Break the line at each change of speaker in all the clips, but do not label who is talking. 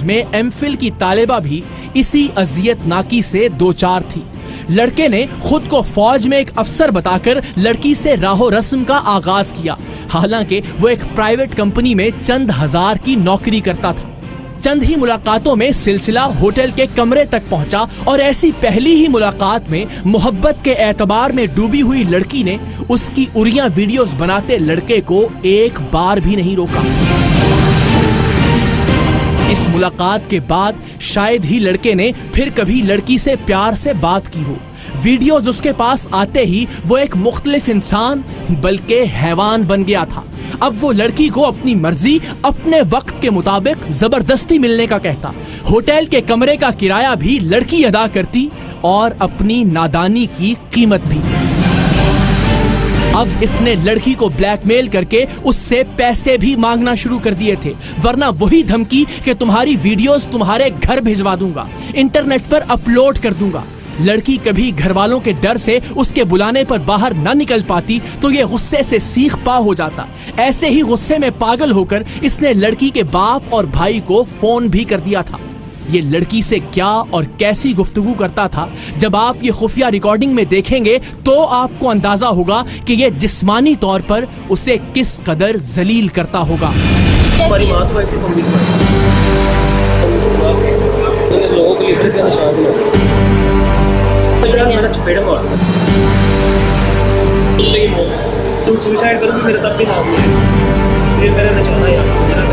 में एमफिल की तालिबा भी इसी अजियतनाकी से दो चार थी। लड़के ने खुद को फौज में एक अफसर बताकर लड़की से राहो रस्म का आगाज किया। हालांकि वो एक प्राइवेट कंपनी में चंद हजार की नौकरी करता था। चंद ही मुलाकातों में सिलसिला होटल के कमरे तक पहुंचा और ऐसी पहली ही मुलाकात में मोहब्बत के एतबार में डूबी हुई लड़की ने उसकी उड़ियां वीडियोस बनाते लड़के को एक बार भी नहीं रोका। इस मुलाकात के बाद शायद ही लड़के ने फिर कभी लड़की से प्यार से बात की हो। वीडियोस उसके पास आते ही वो एक मुख्तलिफ इंसान बल्कि हैवान बन गया था। अब वो लड़की को अपनी मर्जी अपने वक्त के मुताबिक जबरदस्ती मिलने का कहता। होटल के कमरे का किराया भी लड़की अदा करती और अपनी नादानी की कीमत भी। अब इसने लड़की को ब्लैकमेल करके उससे पैसे भी मांगना शुरू कर दिए थे, वरना वही धमकी कि तुम्हारी वीडियोस तुम्हारे घर भिजवा दूंगा, इंटरनेट पर अपलोड कर दूंगा। लड़की कभी घर वालों के डर से उसके बुलाने पर बाहर न निकल पाती तो ये गुस्से से सीख पा हो जाता। ऐसे ही गुस्से में पागल होकर इसने लड़की के बाप और भाई को फोन भी कर दिया था। ये लड़की से क्या और कैसी गुफ्तगू करता था, जब आप ये खुफिया रिकॉर्डिंग में देखेंगे तो आपको अंदाजा होगा कि ये जिस्मानी तौर पर उसे किस कदर जलील करता होगा।
तुम सुसाइड करोगे मेरे तब भी नाम नहीं ये मेरा नचाना यार मेरा।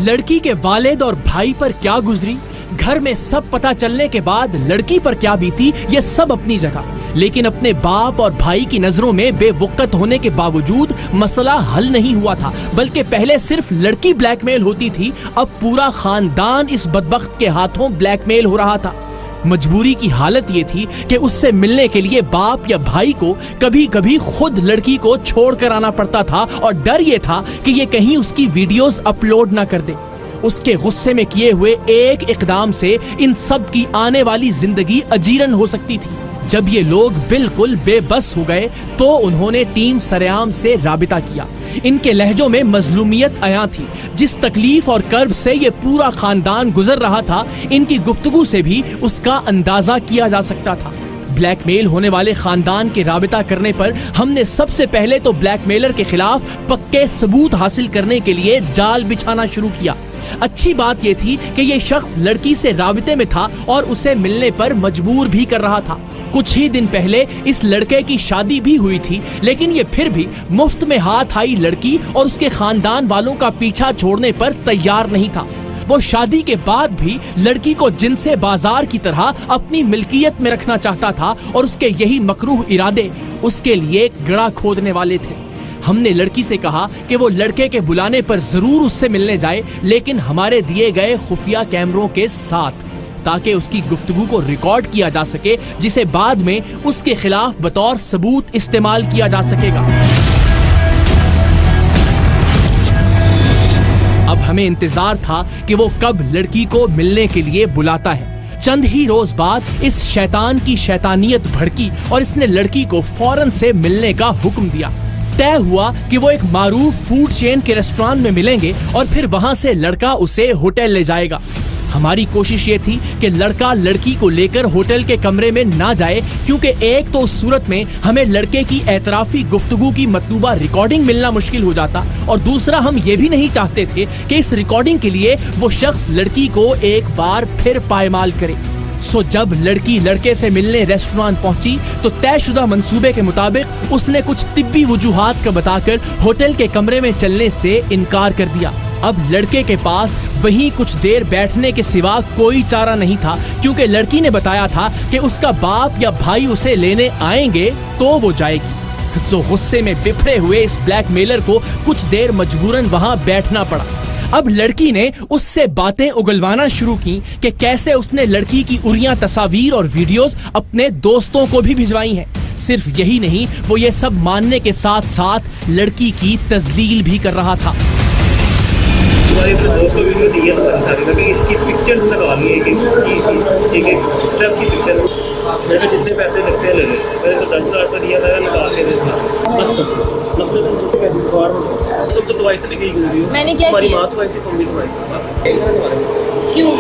लड़की के वालिद और भाई पर क्या गुजरी, घर में सब पता चलने के बाद लड़की पर क्या बीती, ये सब अपनी जगह। लेकिन अपने बाप और भाई की नजरों में बेवकत होने के बावजूद मसला हल नहीं हुआ था, बल्कि पहले सिर्फ लड़की ब्लैकमेल होती थी, अब पूरा खानदान इस बदबख्त के हाथों ब्लैकमेल हो रहा था। मजबूरी की हालत ये थी कि उससे मिलने के लिए बाप या भाई को कभी कभी खुद लड़की को छोड़कर आना पड़ता था और डर ये था कि ये कहीं उसकी वीडियोस अपलोड ना कर दे। उसके गुस्से में किए हुए एक इकदाम से इन सब की आने वाली जिंदगी अजीरन हो सकती थी। जब ये लोग बिल्कुल बेबस हो गए तो उन्होंने टीम सरेआम से राबिता किया। इनके लहजों में मजलूमियत आया थी। जिस तकलीफ और कर्ब से ये पूरा खानदान गुजर रहा था, इनकी गुफ्तगू से भी उसका अंदाजा किया जा सकता था। ब्लैकमेल होने वाले खानदान के राबिता करने पर हमने सबसे पहले तो ब्लैकमेलर के खिलाफ पक्के सबूत हासिल करने के लिए जाल बिछाना शुरू किया। अच्छी बात यह थी कि यह शख्स लड़की से राबिते में था और उसे मिलने पर मजबूर भी कर रहा था। कुछ ही दिन पहले इस लड़के की शादी भी हुई थी, लेकिन ये फिर भी मुफ्त में हाथ आई लड़की और उसके खानदान वालों का पीछा छोड़ने पर तैयार नहीं था। वो शादी के बाद भी लड़की को जिनसे बाजार की तरह अपनी मिल्कियत में रखना चाहता था और उसके यही मकरूह इरादे उसके लिए गड़ा खोदने वाले थे। हमने लड़की से कहा कि वो लड़के के बुलाने पर जरूर उससे मिलने जाए, लेकिन हमारे दिए गए खुफिया कैमरों के साथ, ताकि उसकी गुफ्तगू को रिकॉर्ड किया जा सके, जिसे बाद में उसके खिलाफ बतौर सबूत इस्तेमाल किया जा सकेगा। अब हमें इंतजार था कि वो कब लड़की को मिलने के लिए बुलाता है। चंद ही रोज बाद इस शैतान की शैतानियत भड़की और इसने लड़की को फौरन से मिलने का हुक्म दिया। तय हुआ कि वो एक मारूफ फूड चेन के रेस्टोरेंट में मिलेंगे और फिर वहां से लड़का उसे होटल ले जाएगा। हमारी कोशिश ये थी कि लड़का लड़की को लेकर होटल के कमरे में ना जाए, क्योंकि एक तो उस सूरत में हमें लड़के की एतराफी गुफ्तगू की मतलूबा रिकॉर्डिंग मिलना मुश्किल हो जाता, और दूसरा हम ये भी नहीं चाहते थे कि इस रिकॉर्डिंग के लिए वो शख्स लड़की को एक बार फिर पायमाल करे। सो जब लड़की लड़के से मिलने रेस्टोरेंट पहुंची तो तयशुदा मंसूबे के मुताबिक उसने कुछ तिब्बी वजूहात का बताकर होटल के कमरे में चलने से इनकार कर दिया। अब लड़के के पास वहीं कुछ देर बैठने के सिवा कोई चारा नहीं था, क्योंकि लड़की ने बताया था कि उसका बाप या भाई उसे लेने आएंगे तो वो जाएगी। सो गुस्से में बिफरे हुए इस ब्लैकमेलर को कुछ देर मजबूरन वहां बैठना पड़ा। अब लड़की ने उससे बातें उगलवाना शुरू की कि कैसे उसने लड़की की उड़ियां तस्वीर और वीडियोस अपने दोस्तों को भी भिजवाई हैं। सिर्फ यही नहीं, वो ये सब मानने के साथ साथ लड़की की तजलील भी कर रहा था।
तुम्हारे दोस्त को वीडियो दी है तुम्हारी सारी, इसकी पिक्चर लगवानी है, एक स्टेप की पिक्चर मेरे पे जितने पैसे लगते हैं ले ले, मैंने तो 10,000 तो दिया, मैंने लगा के दे दिया। बस कर नफरत तो कर दुआ में तुम तो दवाई से लेके घूम रही हो।
मैंने क्या
तुम्हारी
किया?
माँ तो ऐसी, तुम भी तो ऐसी। बस तुम्हारे
क्यों?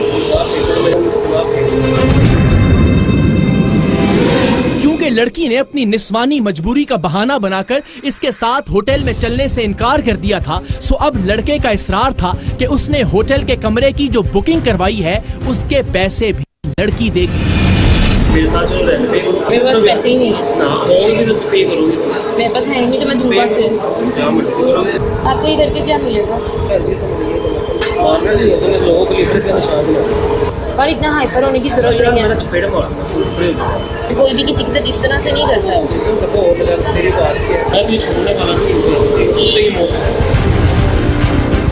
चूंकि लड़की ने अपनी निस्वानी मजबूरी का बहाना बनाकर इसके साथ होटल में चलने से इनकार कर दिया था, सो अब लड़के का इसरार था कि उसने होटल के कमरे की जो बुकिंग करवाई है उसके पैसे भी लड़की देगी।
मेरे साथ जो रहते
मेरे पास पैसे ही नहीं है।
ना होंगे तो पे करूंगी।
मेरे पास है ही नहीं तो मैं दूंगा से।
क्या मर्जी करोगे,
आपको ये करके क्या मिलेगा?
ऐसे तो नहीं है मसला। मारना नहीं होता है लोगों को लेकर के निशान नहीं।
पर इतना हाइपर होने की जरूरत नहीं
मेरा
है।
चपेट मार
कोई भी किसी के साथ इस तरह से नहीं करता।
तुम कब होटल तेरी बात है, मैं भी छोड़ने वाला नहीं हूं, तो ये मौका।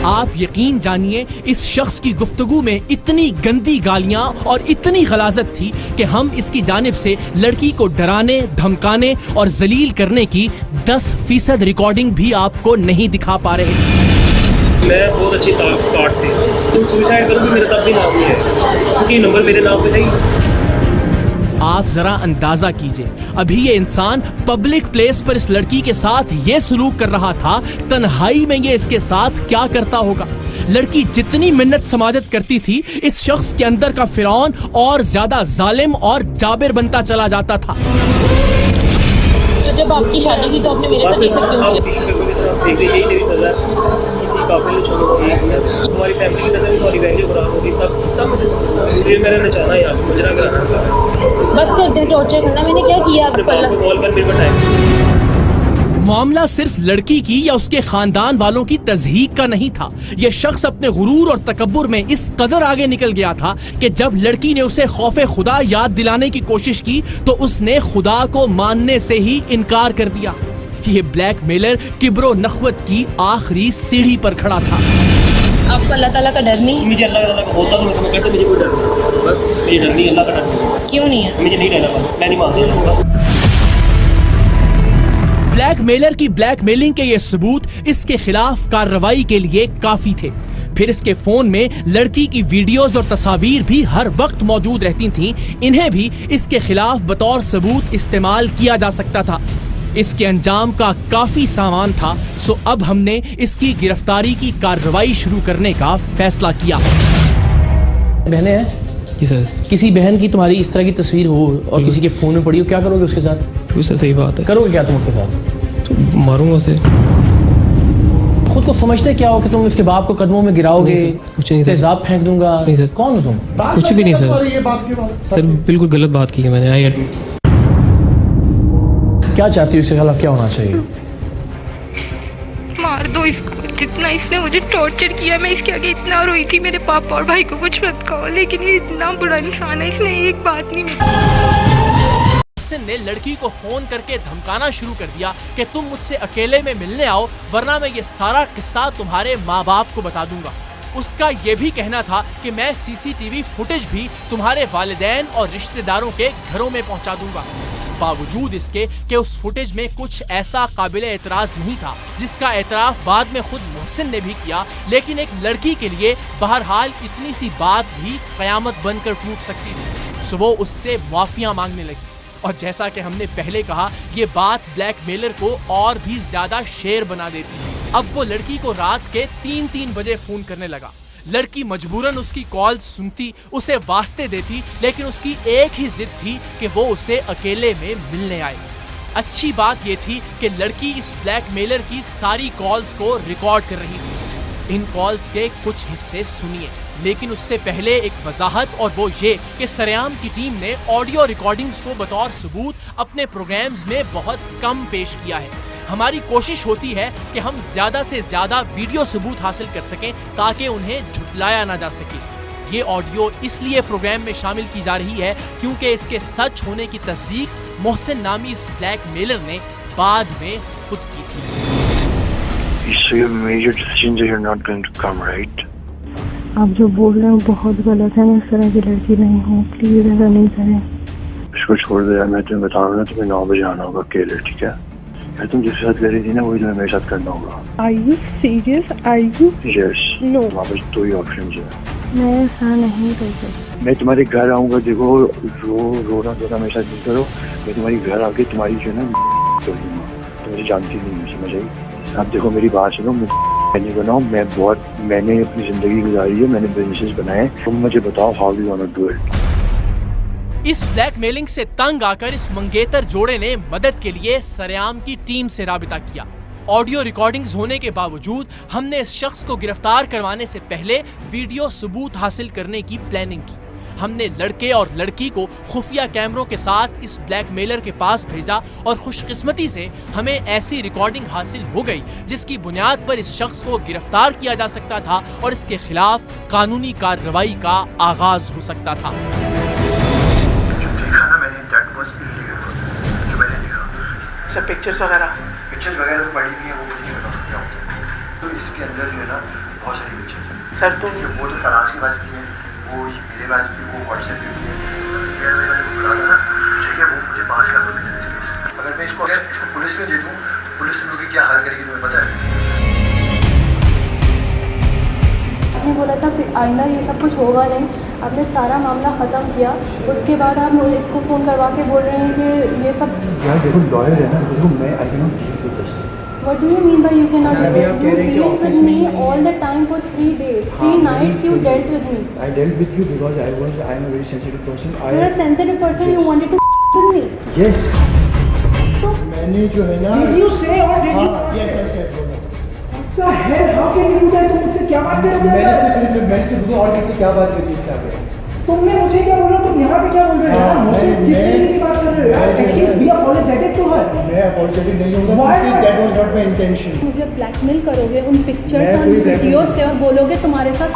आप यकीन जानिए इस शख्स की गुफ्तगू में इतनी गंदी गालियां और इतनी गलाजत थी कि हम इसकी जानिब से लड़की को डराने, धमकाने और जलील करने की 10% रिकॉर्डिंग भी आपको नहीं दिखा पा रहे।
मैं बहुत अच्छी कार्ड्स थी, तुम सुसाइड करोगे मेरा तब भी नाम नहीं है, क्योंकि नंबर मेरे नाम पे नहीं।
आप जरा अंदाजा कीजिए, अभी ये इंसान पब्लिक प्लेस पर इस लड़की के साथ ये सलूक कर रहा था, तन्हाई में ये इसके साथ क्या करता होगा। लड़की जितनी मिन्नत समाजत करती थी, इस शख्स के अंदर का फिरौन और ज्यादा जालिम और जाबिर बनता चला जाता था।
तो जब आपकी शादी थी तो आपने मेरे साथ ऐसा क्यों किया?
यही तेरी सजा है, किसी काबिल छोड़ो, तुम्हारी फैमिली की नजर में तुम्हारी वैल्यू खराब होगी, तब मुझे समझना ये मेरा नचाना यार मुजरा कराना।
बस कर दे, टॉर्चर करना। मैंने क्या किया?
अपने बाप को कॉल कर मेरे को टाइम।
मामला सिर्फ लड़की की या उसके खानदान वालों की तज़हीक का नहीं था। यह शख्स अपने गुरूर और तकब्बुर में इस कदर आगे निकल गया था कि जब लड़की ने उसे खौफे खुदा याद दिलाने की कोशिश की तो उसने खुदा को मानने से ही इनकार कर दिया। ये ब्लैकमेलर किब्रो नखवत की आखिरी सीढ़ी पर खड़ा था।
आपको अल्लाह ताला का डर नहीं?
मुझे अल्लाह का होता तो मैं कहता मुझे कोई डर नहीं, बस मुझे डर नहीं, अल्लाह का डर नहीं।
क्यों नहीं है?
मुझे नहीं डरना, बस मैं नहीं मानता बस।
ब्लैकमेलर की ब्लैकमेलिंग के ये सबूत इसके खिलाफ कार्रवाई के लिए काफी थे। फिर इसके फोन में लड़की की वीडियोस और तस्वीर भी हर वक्त मौजूद रहती थीं। इन्हें भी इसके खिलाफ बतौर सबूत इस्तेमाल किया जा सकता था। इसके अंजाम का काफी सामान था, सो अब हमने इसकी गिरफ्तारी की कार्रवाई शुरू करने का फैसला किया। बहनें हैं
जी सर।
किसी बहन की तुम्हारी इस तरह की तस्वीर हो और किसी के फोन में पड़ी हो, क्या करोगे उसके साथ?
सर सही बात है।
करोगे क्या तुम उसके साथ?
तो मारूंगा उसे।
खुद को समझते क्या हो कि तुम इसके बाप को कदमों में गिराओगे?
कुछ नहीं सर।
तेजाब फेंक दूंगा?
नहीं सर।
कौन हो तुम?
कुछ भी नहीं सर। सर बिल्कुल गलत बात की है मैंने। I admit.
क्या चाहती हो, इसके खिलाफ क्या होना चाहिए?
मार दो इसको, जितना इसने मुझे टॉर्चर किया। मैं इसके आगे इतना रोई थी, मेरे पापा और भाई को कुछ मत कहो, लेकिन ये इतना बुरा इंसान है, इसने एक बात नहीं
मोहसिन ने लड़की को फोन करके धमकाना शुरू कर दिया कि तुम मुझसे अकेले में मिलने आओ, वरना मैं ये सारा किस्सा तुम्हारे माँ बाप को बता दूंगा। उसका ये भी कहना था कि मैं सीसीटीवी फुटेज भी तुम्हारे वालिदैन और रिश्तेदारों के घरों में पहुंचा दूंगा। बावजूद इसके कि उस फुटेज में कुछ ऐसा काबिल एतराज नहीं था, जिसका एतराफ बाद में खुद मोहसिन ने भी किया, लेकिन एक लड़की के लिए बहरहाल इतनी सी बात भी कयामत बनकर टूट सकती थी। सो वो उससे माफियां मांगने लगी और जैसा कि हमने पहले कहा, ये बात ब्लैकमेलर को और भी ज्यादा शेर बना देती। अब वो लड़की को रात के 3-3 बजे फोन करने लगा। लड़की मजबूरन उसकी कॉल सुनती, उसे वास्ते देती, लेकिन उसकी एक ही जिद थी कि वो उसे अकेले में मिलने आए। अच्छी बात ये थी कि लड़की इस ब्लैकमेलर की सारी कॉल्स को रिकॉर्ड कर रही थी। इन कॉल्स के कुछ हिस्से सुनिए, लेकिन उससे पहले एक वजाहत, और वो ये कि सरेआम की टीम ने ऑडियो रिकॉर्डिंग्स को बतौर सबूत अपने प्रोग्राम्स में बहुत कम पेश किया है। हमारी कोशिश होती है कि हम ज्यादा से ज्यादा वीडियो सबूत हासिल कर सकें ताकि उन्हें झुटलाया ना जा सके। ये ऑडियो इसलिए प्रोग्राम में शामिल की जा रही है क्योंकि इसके सच होने की तस्दीक मोहसिन नामी इस ब्लैकमेलर ने बाद में खुद की थी।
So you made your decision that you're not going to come, right?
आप जो बोल रहे हो बहुत गलत है। मैं इस तरह की लड़की नहीं हूँ, प्लीज ऐसा नहीं करें।
इसको छोड़ दे यार, मैं तुम्हें बता रहा हूँ, तुम्हें 9 बजे आना होगा अकेले, ठीक है? यार तुम जिसके साथ कर रही थी ना, वही तुम्हें मेरे साथ करना होगा।
Are you serious? Are you?
Yes.
No.
वहाँ पर 2 ही ऑप्शन है।
मैं ऐसा नहीं कर सकती।
मैं तुम्हारे घर आऊँगा, देखो रोना धोना मेरे साथ नहीं करो। मैं तुम्हारी घर आके तुम्हारी जो है ना कर दूँगा। तो मुझे जानती नहीं, समझ आई? आप देखो मेरी बात सुनो, मैंने बनाओ, मैंने अपनी ज़िंदगी गुजारी है, मैंने बिजनेसेस बनाए। तुम मुझे बताओ how you want to do it.
इस ब्लैकमेलिंग से तंग आकर इस मंगेतर जोड़े ने मदद के लिए सरेआम की टीम से राबिता किया। ऑडियो रिकॉर्डिंग्स होने के बावजूद हमने इस शख्स को गिरफ्तार करवाने से पहले वीडियो सबूत हासिल करने की प्लानिंग की। हमने लड़के और लड़की को खुफिया कैमरों के साथ इस ब्लैकमेलर के पास भेजा और खुशकिस्मती से हमें ऐसी रिकॉर्डिंग हासिल हो गई जिसकी बुनियाद पर इस शख्स को गिरफ्तार किया जा सकता था और इसके खिलाफ कानूनी कार्रवाई का आगाज हो सकता था।
पिक्चर्स वगैरह तो बड़ी भी है, वो मुझे बता सकता हूँ। तो इसके अंदर जो है ना बहुत सारी पिक्चर सर, तो वो तो फराज के पास भी है, वो मेरे पास भी, वो व्हाट्सएप पे भी है। बुला था ना, ठीक है, वो मुझे 5 लाख रुपये देने चाहिए। अगर मैं इसको पुलिस में दे दूँ, पुलिस में लोग क्या हाल करेगी तुम्हें पता है?
आपने बोला था कि आइंदा ये सब कुछ होगा नहीं, आपने सारा मामला ख़त्म किया। उसके बाद आप इसको फ़ोन करवा के बोल रहे हैं कि ये सब
यार देखो लॉयर है ना, देखो मैं I can not deal with this.
What do you mean by you cannot do it? You dealt with me all the time for 3 days, 3 nights you dealt with me.
I dealt with you because I am a very sensitive person.
You're a sensitive person. You wanted to with me.
Yes.
तो
मैंने जो है ना
Did you say or did you?
Yes, I said.
What the hell? How can you do that? तुम मुझसे क्या बात कर रहे हो?
मैंने से पूछा और किससे क्या बात करती है इससे आगे?
तुमने मुझे क्या बोला? तुम यहाँ पे क्या बोल रहे हो यार? मुझसे किस तरीके की बात कर रहे हो यार? At least be apologetic to her.
मैं apologetic नहीं हूँ, that was not my intention.
मुझे ब्लैकमेल करोगे उन पिक्चर्स और वीडियोस से और बोलोगे तुम्हारे साथ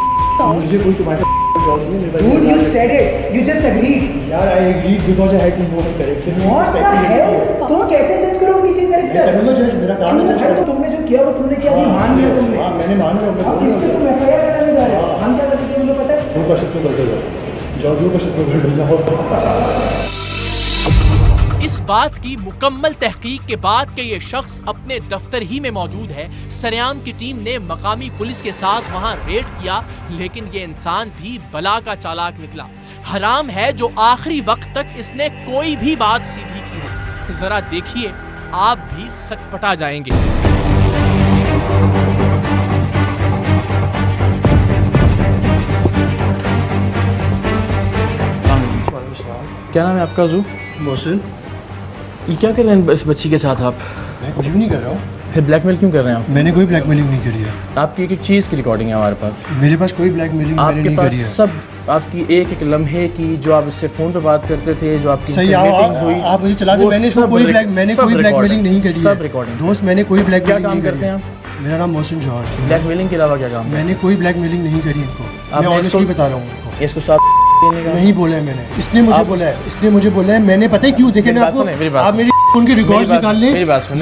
मुझे कोई तुम्हारे साथ शौक नहीं है।
Dude, you said it. You just agreed.
यार I agreed because I had to know her character.
What the hell? तुम कैसे जज करोगे किसी का
मैं
कैरेक्टर?
करूँगा जज, मेरा काम है जज।
तो तुमने जो किया वो तुमने क्या मान लिया तुमने?
हाँ मैंने मान लिया।
अब इस पे तुम FIR कराने जा रहे हो। हम क्या कर सकते हैं मुझे पता है?
जो कर सकते हो कर दो, जो कर सकते हो कर दो।
इस बात की मुकम्मल तहकीक के बाद कि ये शख्स अपने दफ्तर ही में मौजूद है, सरेआम की टीम ने मकामी पुलिस के साथ वहां रेड किया, लेकिन ये इंसान भी बला का चालाक निकला। हराम है जो आखिरी वक्त तक इसने कोई भी बात सीधी की हो। जरा देखिए, आप भी सटपटा जाएंगे।
क्या नाम है आपका? जू
मोहसिन।
ये क्या कर रहे हैं इस बच्ची के साथ आप?
मैं कुछ भी नहीं कर रहा हूँ।
फिर ब्लैकमेल क्यों कर रहे हैं आप?
मैंने कोई ब्लैकमेलिंग नहीं करी है।
आपकी एक चीज़ की रिकॉर्डिंग है हमारे पास।
मेरे पास कोई ब्लैकमेलिंग मैंने नहीं करी है।
सब आपकी एक एक लम्हे की जो आप उससे फ़ोन पे बात करते थे, जो आपकी
सही आप मुझे चला दे। मैंने कोई ब्लैकमेलिंग नहीं करी है।
सब रिकॉर्डिंग
दोस्त मैंने कोई ब्लैकमेलिंग
क्या काम
नहीं
करते
करी
हैं
है।
आप?
मेरा नाम मोहसिन जौहर है।
ब्लैकमेलिंग के अलावा क्या काम?
मैंने कोई ब्लैकमेलिंग नहीं करी इनको, मैं ऑनेस्टली बता रहा हूँ इनको।
इसको साथ
नहीं बोला है मैंने, इसने मुझे बोला है, इसने मुझे बोला है। मैंने पता है क्यों? देखे मैं आपको, आप मेरी उनके रिकॉर्ड्स निकाल लें।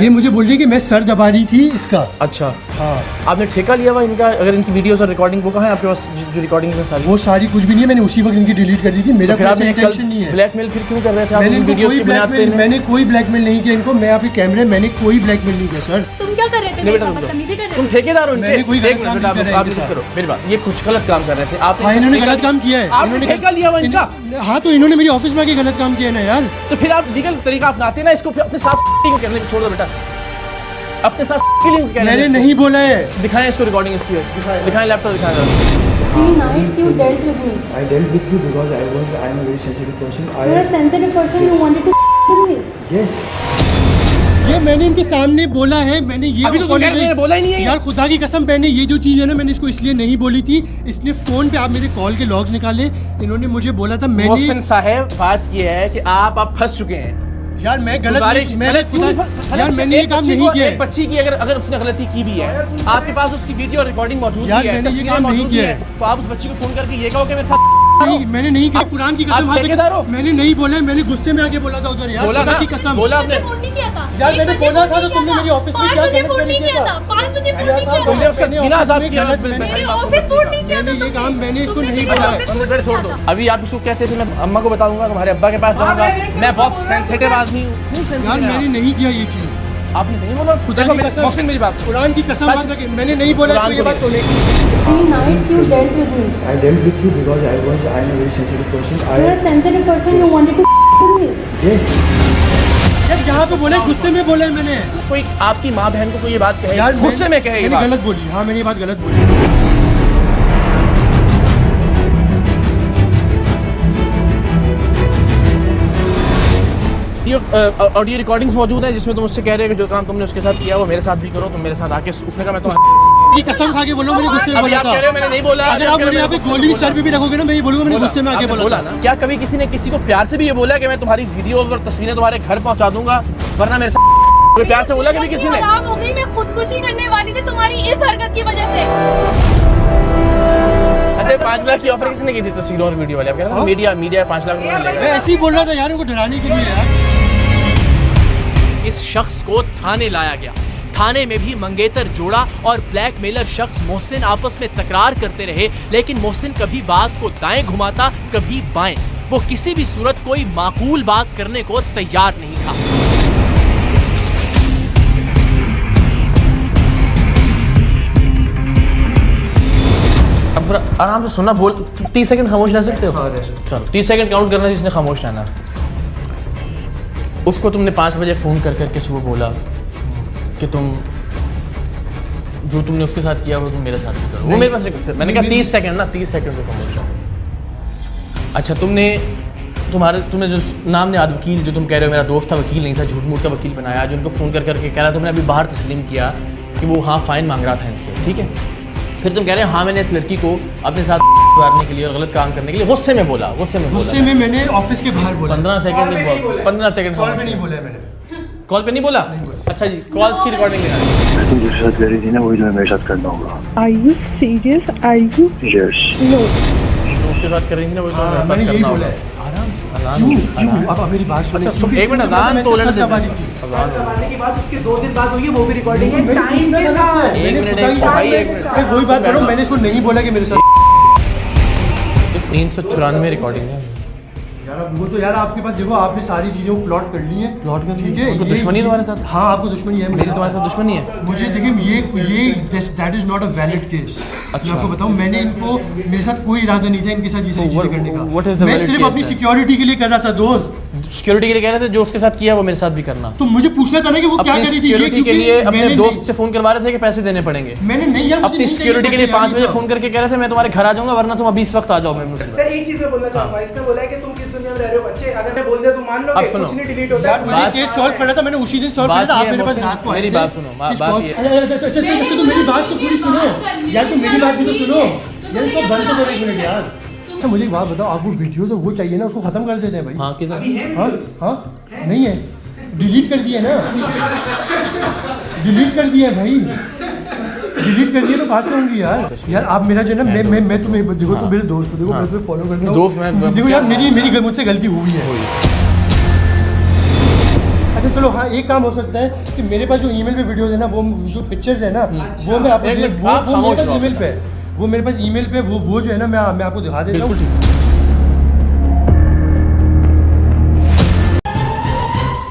ये मुझे बोल रही है कि मैं सर दबा रही थी इसका।
अच्छा
हाँ,
आपने ठेका लिया हुआ इनका? अगर इनकी वीडियोस और रिकॉर्डिंग वो कहाँ है आपके पास? जो रिकॉर्डिंग है सारी,
वो सारी कुछ भी नहीं है। मैंने उसी वक्त इनकी डिलीट कर दी थी। मेरा कोई इंटेंशन नहीं है।
ब्लैकमेल फिर क्यों कर रहे थे आप?
मैंने कोई ब्लैकमेल नहीं किया इनको। मैं आपके कैमरे, मैंने कोई ब्लैकमेल नहीं किया सर।
तुम क्या कर रहे थे? बदतमीजी कर रहे थे?
तुम ठेकेदार हो इनके?
मैंने कोई गलत काम नहीं करा इनके साथ।
करो मेरी बात, ये कुछ गलत काम कर रहे थे आप।
हाँ, इन्होंने गलत काम किया है।
आपने ठेका लिया हुआ इनका?
हाँ, तो इन्होंने मेरी ऑफिस में आके गलत काम किया ना यार।
तो फिर आप लीगल तरीका अपनाते ना, इसको अपने साथ को करने छोड़ दो बेटा, अपने साथ
मैंने नहीं बोला है।
दिखाएं इसको रिकॉर्डिंग इसकी, दिखाएं लैपटॉप दिखाएं।
3 nights you dealt with me.
I dealt with you because I am a very sensitive person.
You're a sensitive person. You wanted to with me.
Yes. ये मैंने इनके सामने बोला है। मैंने ये
अभी तो बोला ही नहीं है
यार, खुदा की कसम। मैंने ये जो चीज़ है ना, मैंने इसको इसलिए नहीं बोली थी। इसने फ़ोन पे आप मेरे कॉल के लॉग्स निकाले। इन्होंने मुझे बोला था। मैंने
मोहसिन साहब, बात ये है कि आप फंस चुके हैं
यार। मैं गलत यार, मैंने ये काम नहीं किया है।
बच्ची की अगर उसने गलती की भी है, आपके पास उसकी वीडियो रिकॉर्डिंग मौजूद
यार, मैंने ये काम नहीं किया है।
तो आप उस बच्ची को फोन करके ये कहो कि मेरे साथ
नहीं, मैंने नहीं किया। कुरान की कसम, मैंने नहीं बोला। मैंने गुस्से में आके बोला था उधर यार। खुदा की कसम
बोला आपने
यार। मैंने बोला था तो तुमने मेरी ऑफिस में क्या गलत किया था?
5 बजे फोन नहीं किया था।
मैंने ये काम मैंने इसको नहीं बोला है।
छोड़ दो। अभी आप इसको कहते थे मैं अम्मा को बताऊंगा, तुम्हारे अब्बा के पास जाऊंगा, मैं बहुत सेंसिटिव आदमी हूँ।
यार मैंने नहीं किया ये चीज़।
आपने नहीं बोला
खुदा की कसम,
मोहसिन मेरी बात सुन।
कुरान की कसम बात लगे, मैंने नहीं बोला इसको ये बात सुने।
3 nights you dealt with me.
I dealt with you because I am a very sensitive person.
You are a sensitive person. You wanted to with me.
Yes.
यार यहाँ पे बोले, गुस्से में बोला है मैंने।
कोई आपकी माँ बहन को कोई ये बात कहे,
यार
गुस्से में कहे,
मैंने गलत बोली। हाँ मैंने ये बात गलत बोली।
ऑडियो रिकॉर्डिंग्स मौजूद है जिसमें तुम उससे कह रहे हो कि जो काम तुमने उसके साथ किया वो मेरे साथ भी करो, तुम मेरे साथ आके उसने कहा मैं तो
की कसम खा के बोलो, मैंने गुस्से में
अभी
बोला
आप
था।
कह रहे हो मैंने नहीं बोला।
अगर आप मुझे यहाँ पे गोली भी सर पे भी रखोगे ना, मैं ये बोलूँगा मैंने गुस्से में आके बोला था
ना। क्या कभी किसी ने किसी को प्यार से भी ये बोला कि मैं तुम्हारी वीडियो और तस्वीरें तुम्हारे घर पहुंचा दूंगा वरना मेरे साथ कोई प्यार से बोला कभी किसी ने?
हो गई, मैं खुदकुशी करने वाली थी तुम्हारी इस हरकत की वजह से।
अच्छा 5 लाख की ऑफर किसने की थी तस्वीरों और वीडियो वाले? आप कह रहे हो मीडिया 5 लाख रुपए
मैं
लेगा।
ऐसे ही बोल रहा था यार, उनको डराने के लिए यार।
इस शख्स को थाने लाया गया। थाने में भी मंगेतर जोड़ा और ब्लैकमेलर शख्स मोहसिन आपस में तकरार करते रहे, लेकिन मोहसिन कभी बात को दाएं घुमाता, कभी बाएं। वो किसी भी सूरत कोई माकूल बात करने को तैयार नहीं था।
अब थोड़ा आराम से सुनना, बोल 30 सेकंड खामोश रह सकते हो? चलो 30 सेकंड काउंट करना जिसने खामोश रहना। उसको तुमने 5 बजे फ़ोन कर करके सुबह बोला कि तुम जो तुमने उसके साथ किया वो तुम मेरे साथ भी करो। वो मेरे पास रिक्वेस्ट है। मैंने कहा 30 सेकंड ना, 30 सेकंड को खामोश। अच्छा तुमने जो नाम ने आज वकील जो तुम कह रहे हो मेरा दोस्त था, वकील नहीं था, झूठ मूठ का वकील बनाया, जो उनको फ़ोन कर करके कह रहा तुमने अभी बाहर तस्लीम किया कि वो हाँ फ़ाइन मांग रहा था इनसे, ठीक है। फिर तुम कह रहे हो हाँ मैंने इस लड़की को अपने साथ मारने के लिए और गलत काम करने के लिए गुस्से में बोला। गुस्से में
मैंने ऑफिस के बाहर बोला।
15 सेकंड 15 सेकंड
कॉल पे नहीं बोला मैंने।
कॉल पे नहीं बोला? अच्छा जी, कॉल्स की रिकॉर्डिंग निकालिए।
तुम जिसके साथ कर रही थी ना वही तुम्हें मेरे साथ करना होगा।
Are you serious? Are you?
Yes.
No.
जो उसके साथ कर रही थी ना वही तुम्हें मेरे
मैंने
साथ
यही
करना
बोला
होगा।
है।
आराम
अब मेरी बात सुनिए।
अच्छा, एक मिनट अजान तो लेने दे।
करवाने के बाद उसके 2 दिन बाद हुई है, वो भी रिकॉर्डिंग है टाइम के साथ।
एक मिनट भाई, एक मिनट
वही बात करो, मैंने इसको नहीं बोला कि मेरे साथ।
394 रिकॉर्डिंग है
यार अब वो तो यार आपके पास देखो, आपने सारी चीजें वो प्लॉट कर ली हैं।
प्लॉट कर
ठीक है,
उनको
ये-
दुश्मनी तुम्हारे साथ?
हाँ आपको दुश्मनी है।
मेरी तुम्हारे साथ दुश्मनी है?
मुझे देखिए ये that is not a valid case. मैं आपको बताऊं, मैंने इनको, मेरे साथ कोई इरादा नहीं था इनके साथ ये सारी चीजें करने
what is
का।
the
मैं
valid
सिर्फ
case
अपनी
है?
सिक्योरिटी के लिए कर रहा था दोस्त।
सिक्योरिटी के लिए कह रहे थे जो उसके साथ किया वो मेरे साथ भी करना।
तो मुझे पूछना था ना कि वो क्या
अपनी
करी थी ये,
सिक्योरिटी के
क्योंकि
लिए अपने
मैंने
दोस्त से फोन करवा रहे थे कि पैसे देने पड़ेंगे।
मैंने नहीं यार, मुझे
अपनी
नहीं चाहिए
सिक्योरिटी के लिए
पैसे
5 बजे
यार,
फोन करके कह रहे थे मैं तुम्हारे घर आ जाऊंगा वरना तुम अभी इस वक्त आ जाओ।
सर एक चीज मैं बोलना चाहूंगा, इसने बोला है कि तुम किस दुनिया में रह रहे हो बच्चे, अगर मैं बोल दिया तुम मान लोगे?
अब सुनो।
कुछ नहीं डिलीट होता
यार
है।
मुझे केस सॉल्व करना था, मैंने उसी दिन सॉल्व
बात
करना था। आप
ये है,
मेरे पास
मोहसिन,
रात को आए
मेरी
थे।
बात सुनो, बात
अच्छा
ये
तो मेरी बात तो पूरी सुनो यार, तुम मेरी बात भी तो सुनो यार, इसको बंद तो करो एक मिनट यार। अच्छा मुझे एक बात बताओ, आपको वीडियो जो वो चाहिए ना उसको खत्म कर देते हैं भाई।
हाँ किधर?
हाँ हाँ नहीं है, डिलीट कर दिया ना, डिलीट कर दिया भाई, डिलीट कर दिया तो बात से होंगी यार। आप मेरा जो है ना, मैं तुम्हें देखो, तुम मेरे दोस्त को देखो, मैं तुम्हें फॉलो करता हूँ।
दोस्त मैं
देखो यार, मेरी मुझसे गलती हुई है। अच्छा चलो हाँ, एक काम हो सकता है कि मेरे पास जो ईमेल पे वीडियोस है ना, वो जो पिक्चर्स है ना, वो मैं आपको
एक मिनट,
वो
आप
मेरे
खामोश
पास
रहो।
ईमेल पे है, वो मेरे पास ईमेल पे वो जो है ना, मैं आपको दिखा देता हूँ।